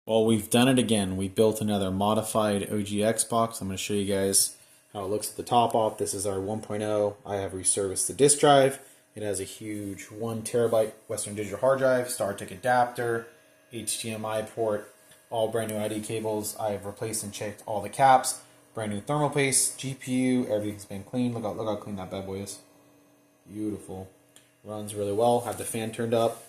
Well, we've done it again. We built another modified OG Xbox. I'm going to show you guys how it looks at the top off. This is our 1.0. I have resurfaced the disk drive. It has a huge 1 terabyte Western Digital hard drive, StarTech adapter, HDMI port, all brand new ID cables. I have replaced and checked all the caps, brand new thermal paste, GPU, everything's been clean. Look how clean that bad boy is. Beautiful. Runs really well. Have the fan turned up.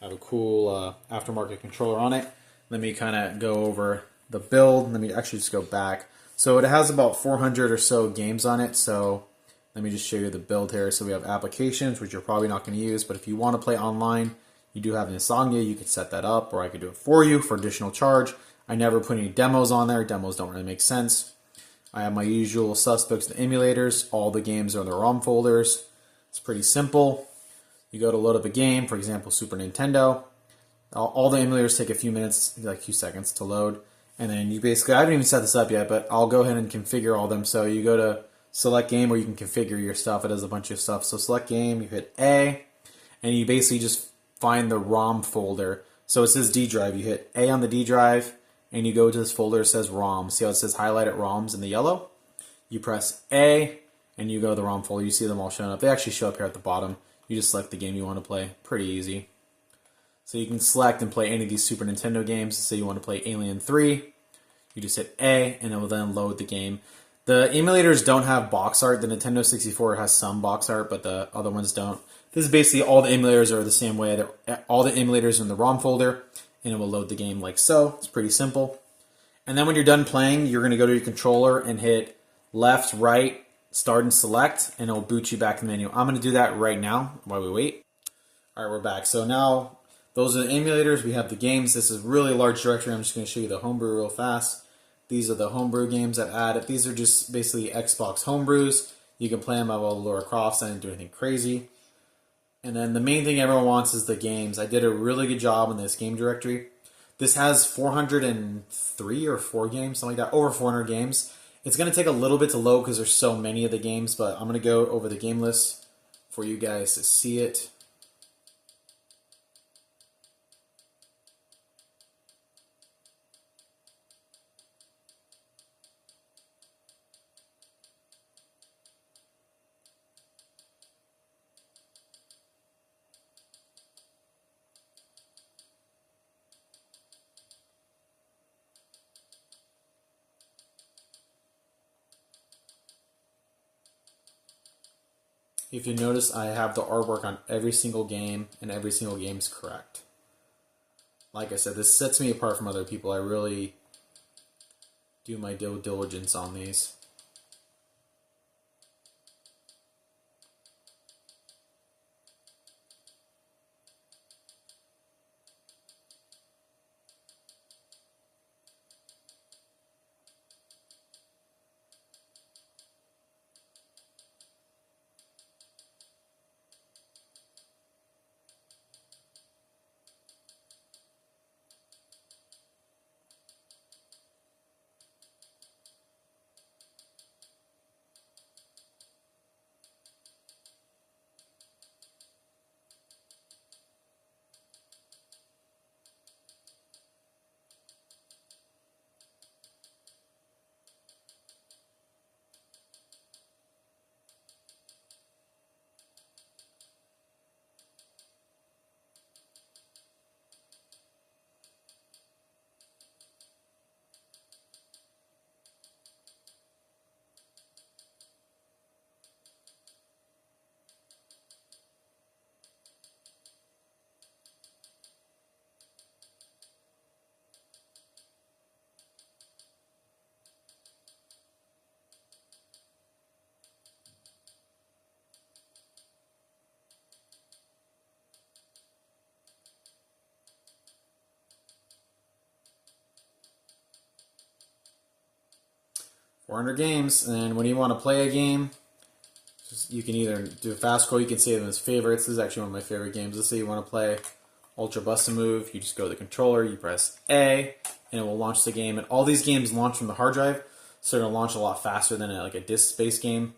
I have a cool aftermarket controller on it. Let me kind of go over the build. Let me actually just go back. So it has about 400 or so games on it. So let me just show you the build here. So we have applications, which you're probably not going to use. But if you want to play online, you do have Insomnia. You could set that up, or I could do it for you for additional charge. I never put any demos on there. Demos don't really make sense. I have my usual suspects, the emulators. All the games are in the ROM folders. It's pretty simple. You go to load up a game, for example, Super Nintendo. All the emulators take a few minutes, like a few seconds to load. And then you basically, I haven't even set this up yet, but I'll go ahead and configure all of them. So you go to select game where you can configure your stuff. It does a bunch of stuff. So select game, you hit A, and you basically just find the ROM folder. So it says D drive. You hit A on the D drive, and you go to this folder. It says ROM. See how it says highlighted ROMs in the yellow? You press A, and you go to the ROM folder. You see them all showing up. They actually show up here at the bottom. You just select the game you want to play. Pretty easy. So you can select and play any of these Super Nintendo games. Say you want to play Alien 3, you just hit A, and it will then load the game. The emulators don't have box art. The Nintendo 64 has some box art, but the other ones don't. This is basically all the emulators are the same way. All the emulators are in the ROM folder, and it will load the game like so. It's pretty simple. And then when you're done playing, you're going to go to your controller and hit left, right, start and select, and it will boot you back in the menu. I'm going to do that right now while we wait. All right, we're back. So now those are the emulators. We have the games. This is a really large directory. I'm just going to show you the homebrew real fast. These are the homebrew games I've added. These are just basically Xbox homebrews. You can play them at Lara Croft. I didn't do anything crazy. And then the main thing everyone wants is the games. I did a really good job in this game directory. This has 403 or 4 games, something like that, over 400 games. It's going to take a little bit to load because there's so many of the games, but I'm going to go over the game list for you guys to see it. If you notice, I have the artwork on every single game, and every single game is correct. Like I said, this sets me apart from other people. I really do my due diligence on these. .400 games, and then when you want to play a game, you can either do a fast scroll, you can save them as favorites. This is actually one of my favorite games. Let's say you want to play Ultra Bust a Move, you just go to the controller, you press A, and it will launch the game. And all these games launch from the hard drive, so they're going to launch a lot faster than like a disk-based game.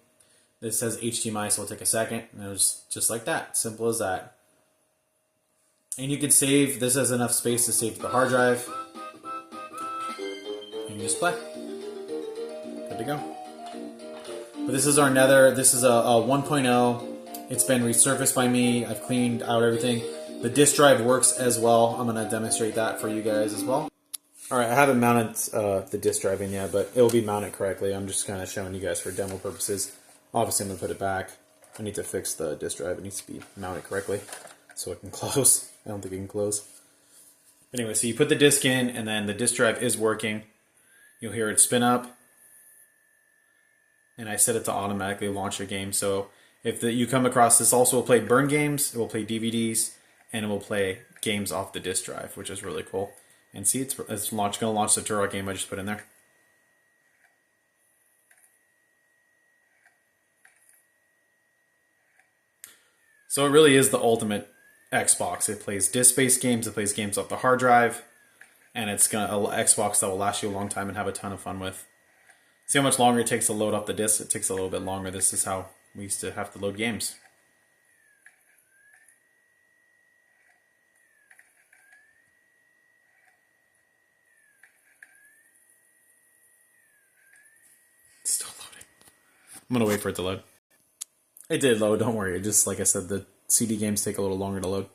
This says HDMI, so it'll take a second, and it was just like that. Simple as that. And you can save, this has enough space to save to the hard drive. you just play. Good to go. But this is our Nether. This is a 1.0. It's been resurfaced by me. I've cleaned out everything. The disk drive works as well. I'm going to demonstrate that for you guys as well. Alright, I haven't mounted the disk drive in yet, but it will be mounted correctly. I'm just kind of showing you guys for demo purposes. Obviously, I'm going to put it back. I need to fix the disk drive. It needs to be mounted correctly so it can close. I don't think it can close. Anyway, so you put the disk in, and then the disk drive is working. You'll hear it spin up. And I set it to automatically launch a game. So if you come across this, also will play burn games, it will play DVDs, and it will play games off the disk drive, which is really cool. And see, it's going to launch the Turok game I just put in there. So it really is the ultimate Xbox. It plays disk-based games, it plays games off the hard drive, and it's an Xbox that will last you a long time and have a ton of fun with. See how much longer it takes to load up the disc? It takes a little bit longer. This is how we used to have to load games. It's still loading. I'm going to wait for it to load. It did load, don't worry. It just, like I said, the CD games take a little longer to load.